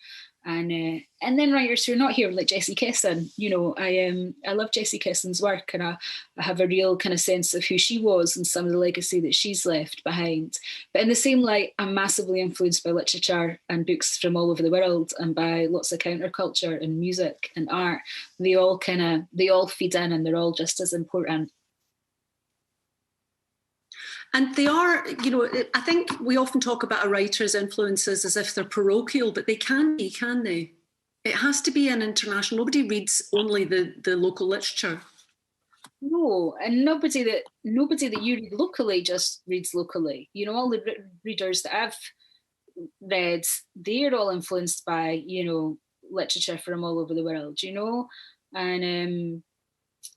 And then writers who are not here, like Jessie Kesson. You know, I love Jessie Kesson's work, and I have a real kind of sense of who she was and some of the legacy that she's left behind. But in the same light, I'm massively influenced by literature and books from all over the world, and by lots of counterculture and music and art. They all feed in, and they're all just as important. And they are, you know, I think we often talk about a writer's influences as if they're parochial, but they can be, can they? It has to be an international. Nobody reads only the local literature. No, and nobody that you read locally just reads locally. You know, all the readers that I've read, they're all influenced by, you know, literature from all over the world, you know? And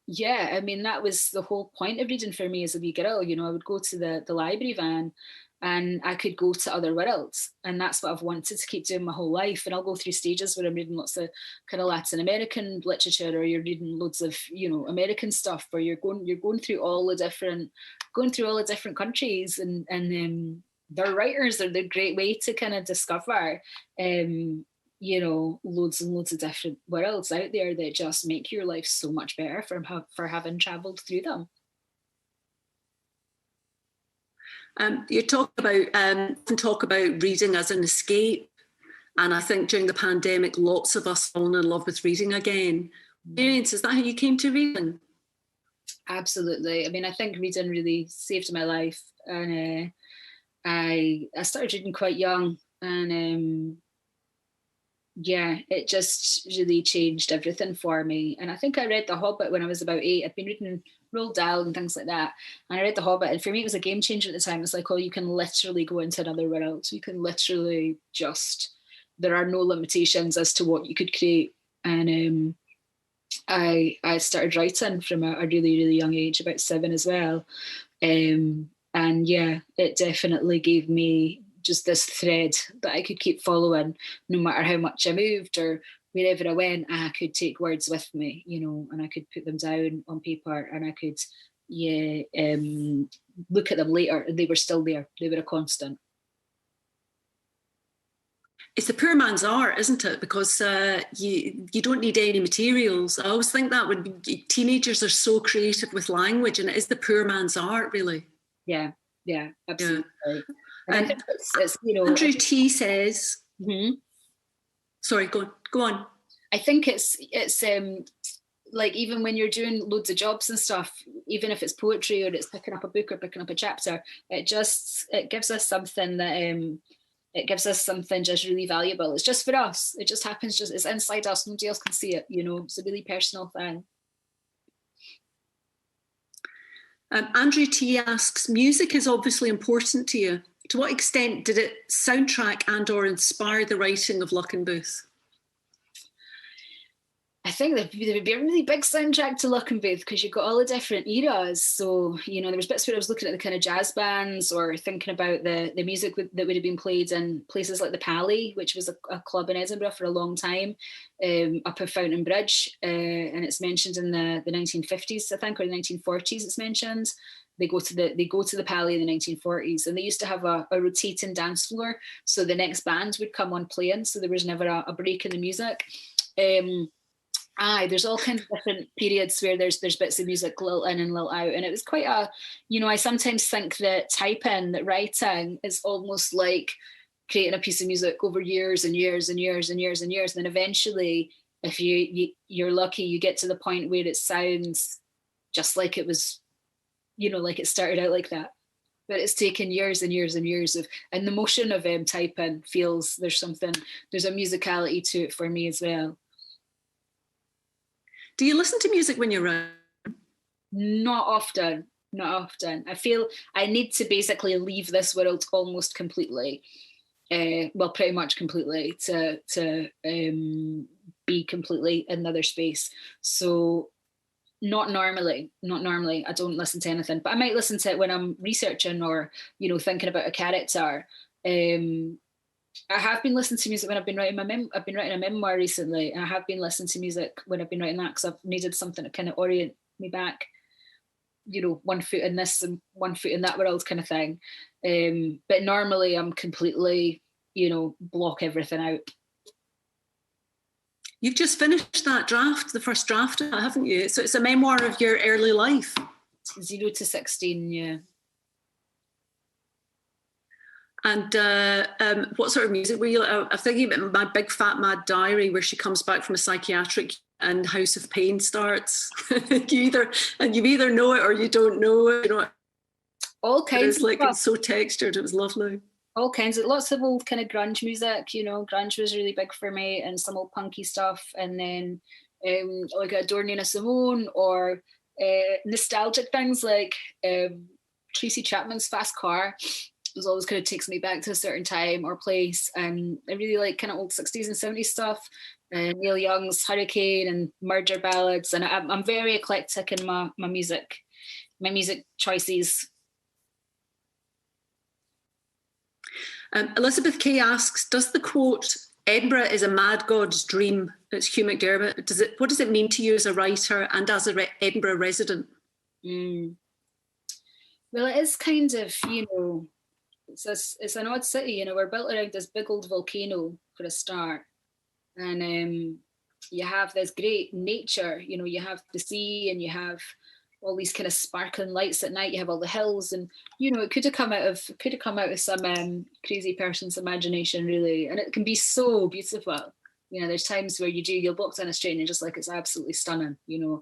yeah, I mean, that was the whole point of reading for me as a wee girl. You know, I would go to the library van, and I could go to other worlds. And that's what I've wanted to keep doing my whole life. And I'll go through stages where I'm reading lots of kind of Latin American literature, or you're reading loads of, you know, American stuff, or you're going through all the different countries, and their writers are the great way to kind of discover you know, loads and loads of different worlds out there that just make your life so much better for having travelled through them. You talk about reading as an escape, and I think during the pandemic, lots of us fallen in love with reading again. Is that how you came to reading? Absolutely. I mean, I think reading really saved my life, and I started reading quite young, and yeah, it just really changed everything for me. And I think I read The Hobbit when I was about 8. I'd been reading Roald Dahl and things like that, and I read The Hobbit, and for me it was a game changer at the time. It's like, oh, you can literally go into another world. You can literally there are no limitations as to what you could create. And I started writing from a really, really young age, about 7 as well. And yeah, it definitely gave me just this thread that I could keep following, no matter how much I moved or wherever I went. I could take words with me, you know, and I could put them down on paper, and I could, look at them later, and they were still there. They were a constant. It's the poor man's art, isn't it? Because you don't need any materials. I always think that when teenagers are so creative with language, and it is the poor man's art, really. Yeah, absolutely. Yeah. And it's, you know, Andrew T says, mm-hmm. Sorry, go on. I think it's like, even when you're doing loads of jobs and stuff, even if it's poetry or it's picking up a book or picking up a chapter, it gives us something that it gives us something just really valuable. It's just for us. It just happens. It's inside us. Nobody else can see it. You know, it's a really personal thing. Andrew T asks, music is obviously important to you. To what extent did it soundtrack and/or inspire the writing of Luckenbooth? I think there would be a really big soundtrack to Luckenbooth, because you've got all the different eras. So, you know, there was bits where I was looking at the kind of jazz bands, or thinking about the music that would have been played in places like the Pally, which was a club in Edinburgh for a long time, up at Fountain Bridge. And it's mentioned in the 1950s, I think, or the 1940s it's mentioned. They go to the Pally in the 1940s, and they used to have a rotating dance floor. So the next band would come on playing. So there was never a break in the music. There's all kinds of different periods where there's bits of music lilt in and lilt out, and it was quite I sometimes think that that writing is almost like creating a piece of music over years and years and years and years and years, and then eventually, if you're lucky, you get to the point where it sounds just like it was, you know, like it started out like that. But it's taken years and years and years and the motion of typing feels there's a musicality to it for me as well. Do you listen to music when you're writing? Not often. not often. I feel I need to basically leave this world almost completely, well, pretty much completely, to be completely in another space. So not normally. I don't listen to anything, but I might listen to it when I'm researching or, you know, thinking about a character. I have been listening to music when I've been writing I've been writing a memoir recently, and I have been listening to music when I've been writing that because I've needed something to kind of orient me back, you know, one foot in this and one foot in that world kind of thing. But normally I'm completely, you know, block everything out. You've just finished that draft, the first draft, haven't you? So it's a memoir of your early life. 0 to 16, yeah. And what sort of music were you? I'm thinking about My Big Fat Mad Diary, where she comes back from a psychiatric and House of Pain starts. you either know it or you don't know it. You know, all kinds of like stuff. It's so textured. It was lovely. All kinds of, lots of old kind of grunge music. You know, grunge was really big for me, and some old punky stuff. And then like Adore Nina Simone, or nostalgic things like Tracy Chapman's Fast Car. It always kind of takes me back to a certain time or place. And I really like kind of old 60s and 70s stuff. Neil Young's Hurricane and Murder Ballads. And I'm very eclectic in my music choices. Elizabeth Kay asks, does the quote, "Edinburgh is a mad god's dream," it's Hugh McDermott, what does it mean to you as a writer and as a Edinburgh resident? Well, it is kind of, you know, it's an odd city, you know, we're built around this big old volcano for a start. And you have this great nature, you know, you have the sea and you have all these kind of sparkling lights at night, you have all the hills, and, you know, it could have come out of some crazy person's imagination, really. And it can be so beautiful. You know, there's times where you'll walk down a street and you're just like, it's absolutely stunning, you know,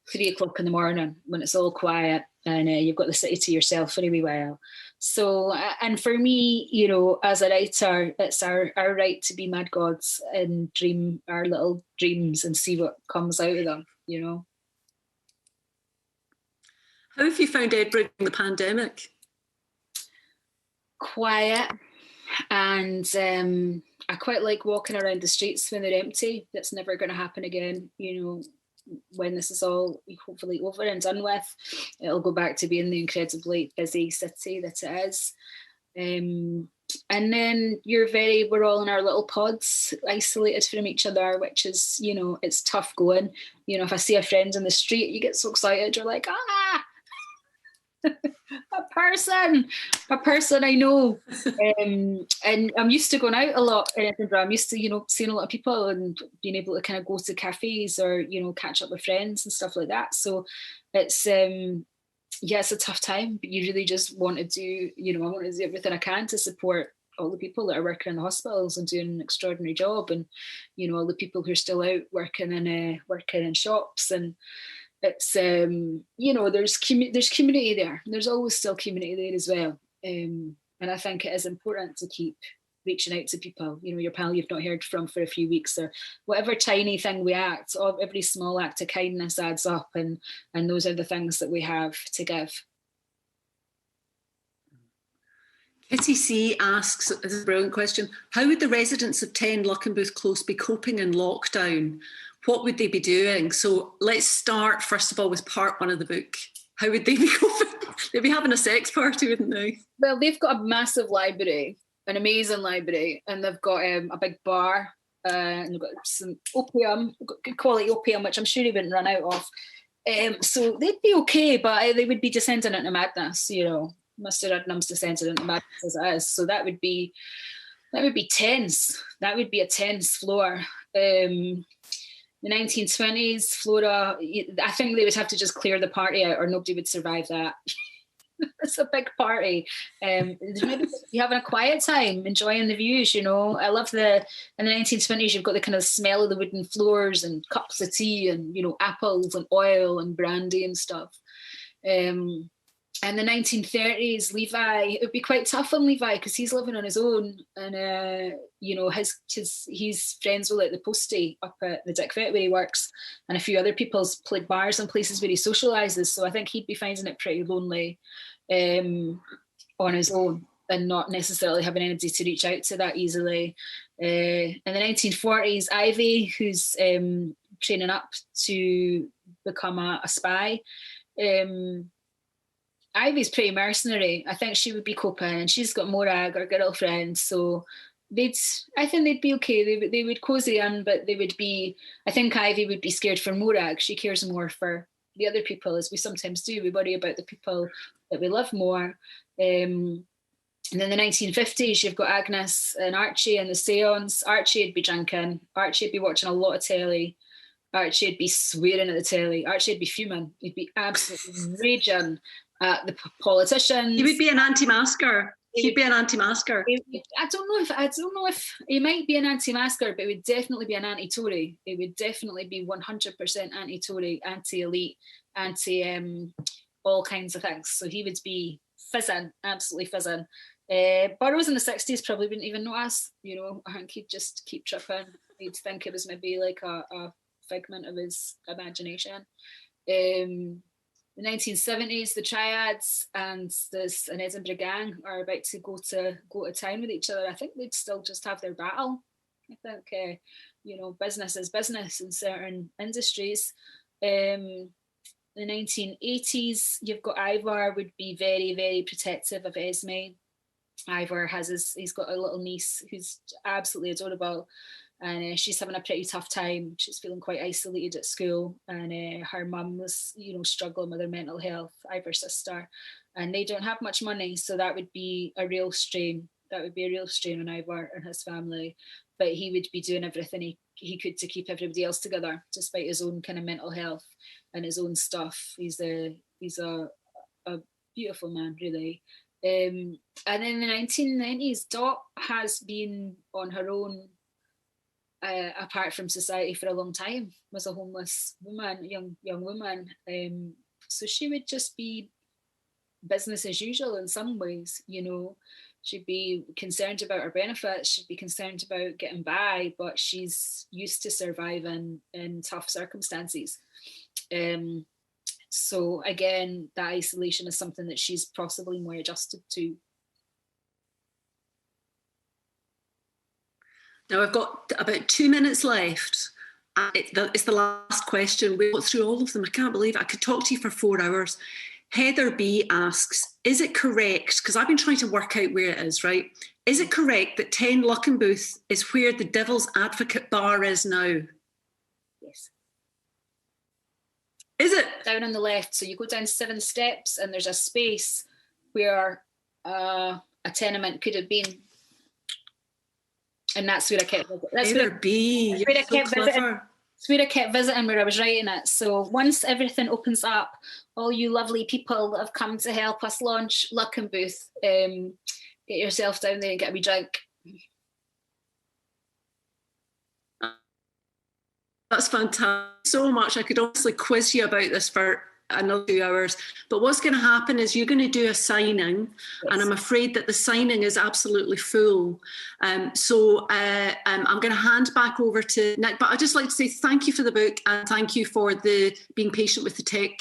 3 o'clock in the morning when it's all quiet and you've got the city to yourself for a wee while. So, and for me, you know, as a writer, it's our right to be mad gods and dream our little dreams and see what comes out of them, you know. How have you found Edinburgh during the pandemic? Quiet, and I quite like walking around the streets when they're empty. That's never going to happen again, you know. When this is all hopefully over and done with, it'll go back to being the incredibly busy city that it is. And then we're all in our little pods, isolated from each other, which is, you know, it's tough going. You know, if I see a friend in the street, you get so excited, you're like, a person I know. And I'm used to going out a lot in Edinburgh. I'm used to, you know, seeing a lot of people and being able to kind of go to cafes or, you know, catch up with friends and stuff like that. So it's it's a tough time, but you really just want to do, you know, I want to do everything I can to support all the people that are working in the hospitals and doing an extraordinary job, and, you know, all the people who are still out working in shops. And it's you know, there's community there. There's always still community there as well, and I think it is important to keep reaching out to people. You know, your pal you've not heard from for a few weeks, or whatever tiny thing we act. Every small act of kindness adds up, and those are the things that we have to give. Kitty C asks, this is a brilliant question, how would the residents of 10 Luckenbooth Close be coping in lockdown? What would they be doing? So let's start, first of all, with part 1 of the book. How would they be coping? They'd be having a sex party, wouldn't they? Well, they've got a massive library, an amazing library, and they've got a big bar, and they've got some opium, good quality opium, which I'm sure they wouldn't run out of. So they'd be okay, but they would be descending into madness, you know. Mr. Udnam's descended into madness as it is. So that would be tense. That would be a tense floor. The 1920s, Flora, I think they would have to just clear the party out or nobody would survive that. It's a big party. You're having a quiet time, enjoying the views, you know. I love in the 1920s, you've got the kind of smell of the wooden floors and cups of tea and, you know, apples and oil and brandy and stuff. in the 1930s, Levi, it would be quite tough on Levi because he's living on his own, and you know, he's friends with like the postie up at the Dick Vet where he works, and a few other people's played bars and places where he socialises. So I think he'd be finding it pretty lonely on his own and not necessarily having anybody to reach out to that easily. In the 1940s, Ivy, who's training up to become a spy. Ivy's pretty mercenary. I think she would be coping, and she's got Morag, her girlfriend, so I think they'd be okay. They would cozy in, but they would be, I think Ivy would be scared for Morag. She cares more for the other people, as we sometimes do. We worry about the people that we love more. And then the 1950s, you've got Agnes and Archie and the seance. Archie would be drinking. Archie would be watching a lot of telly. Archie would be swearing at the telly. Archie would be fuming. He'd be absolutely raging at the politicians. He would be an anti-masker. He'd be an anti-masker. I don't know if he might be an anti-masker, but it would definitely be an anti-Tory. It would definitely be 100% anti-Tory, anti-elite, anti all kinds of things. So he would be fizzing, absolutely fizzing. Burroughs in the 60s probably wouldn't even notice. You know, I think he'd just keep tripping. He'd think it was maybe like a figment of his imagination. The 1970s, the Triads and an Edinburgh gang are about to go to town with each other. I think they'd still just have their battle. I think you know, business is business in certain industries. The 1980s, you've got Ivor would be very, very protective of Esme. Ivor he's got a little niece who's absolutely adorable, and she's having a pretty tough time. She's feeling quite isolated at school, and her mum was, you know, struggling with her mental health, Ivor's sister, and they don't have much money, so that would be a real strain. That would be a real strain on Ivor and his family, but he would be doing everything he could to keep everybody else together, despite his own kind of mental health and his own stuff. He's a beautiful man, really. And then in the 1990s, Dot has been on her own, apart from society for a long time, was a homeless woman, young woman. So she would just be business as usual in some ways, you know. She'd be concerned about her benefits, she'd be concerned about getting by, but she's used to surviving in tough circumstances. So again, that isolation is something that she's possibly more adjusted to. Now I've got about 2 minutes left. It's the last question. We got through all of them. I can't believe it. I could talk to you for 4 hours. Heather B asks, is it correct, because I've been trying to work out where it is, right? Is it correct that 10 Luckenbooth is where the Devil's Advocate bar is now? Yes. Is it? Down on the left. So you go down 7 steps and there's a space where a tenement could have been. And that's where I kept visiting. That's Heather B, you're so clever. It's where I kept visiting, where I was writing it. So once everything opens up, all you lovely people that have come to help us launch Luckenbooth, get yourself down there and get a wee drink. That's fantastic. So much. I could honestly quiz you about this for another 2 hours. But what's going to happen is you're going to do a signing, yes. And I'm afraid that the signing is absolutely full. So I'm going to hand back over to Nick. But I'd just like to say thank you for the book, and thank you for being patient with the tech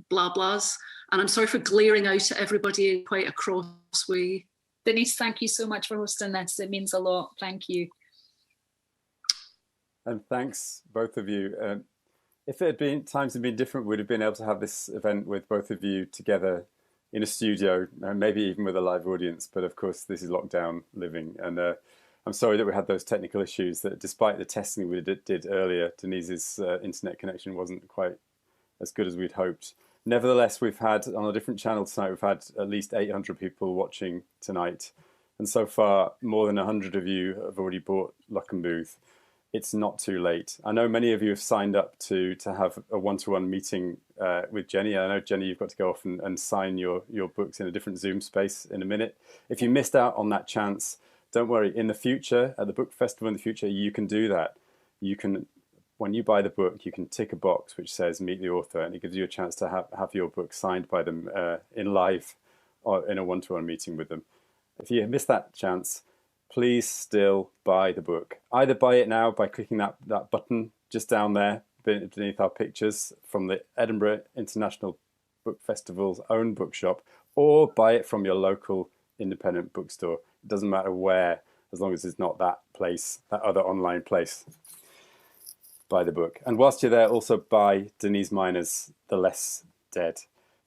blah blahs. And I'm sorry for glaring out at everybody in quite a cross way. Denise, thank you so much for hosting this. It means a lot. Thank you. And thanks, both of you. If times had been different, we'd have been able to have this event with both of you together in a studio, maybe even with a live audience. But of course, this is lockdown living. And I'm sorry that we had those technical issues, that despite the testing we did earlier, Denise's internet connection wasn't quite as good as we'd hoped. Nevertheless, we've had, on a different channel tonight, we've had at least 800 people watching tonight. And so far, more than 100 of you have already bought Luckenbooth. It's not too late. I know many of you have signed up to have a one-to-one meeting with Jenni. I know, Jenni, you've got to go off and sign your books in a different Zoom space in a minute. If you missed out on that chance, don't worry. In the future, at the book festival in the future, you can do that. You can when you buy the book, you can tick a box which says meet the author, and it gives you a chance to have your book signed by them in live or in a one-to-one meeting with them. If you miss that chance, please still buy the book. Either buy it now by clicking that button just down there beneath our pictures from the Edinburgh International Book Festival's own bookshop, or buy it from your local independent bookstore. It doesn't matter where, as long as it's not that place, that other online place. Buy the book. And whilst you're there, also buy Denise Mina's The Less Dead.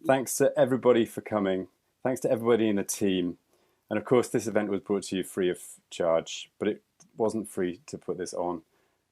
Thanks to everybody for coming. Thanks to everybody in the team. And of course, this event was brought to you free of charge, but it wasn't free to put this on.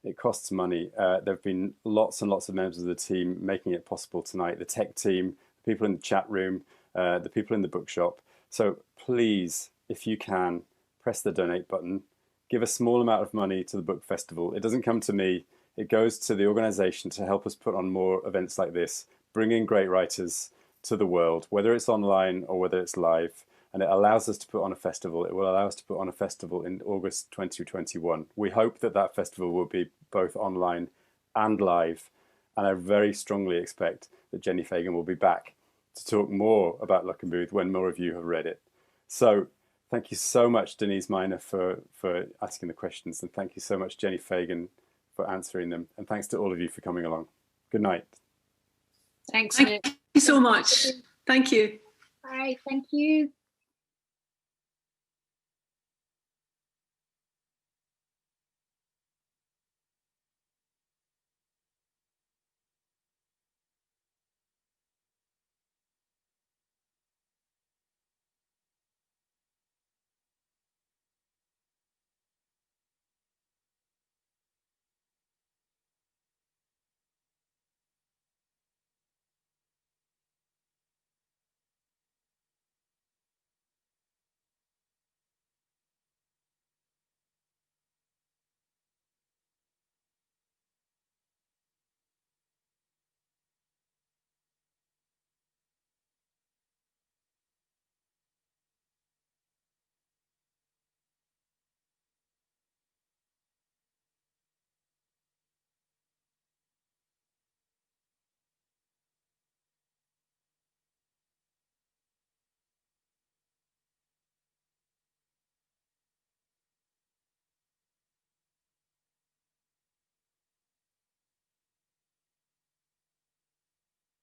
It costs money. There have been lots and lots of members of the team making it possible tonight. The tech team, the people in the chat room, the people in the bookshop. So please, if you can, press the donate button. Give a small amount of money to the book festival. It doesn't come to me. It goes to the organisation to help us put on more events like this, bringing great writers to the world, whether it's online or whether it's live. And it allows us to put on a festival. It will allow us to put on a festival in August 2021. We hope that that festival will be both online and live. And I very strongly expect that Jenni Fagan will be back to talk more about Luckenbooth when more of you have read it. So thank you so much, Denise Mina, for asking the questions. And thank you so much, Jenni Fagan, for answering them. And thanks to all of you for coming along. Good night. Thanks. Thank you so much. Thank you. Bye. Thank you.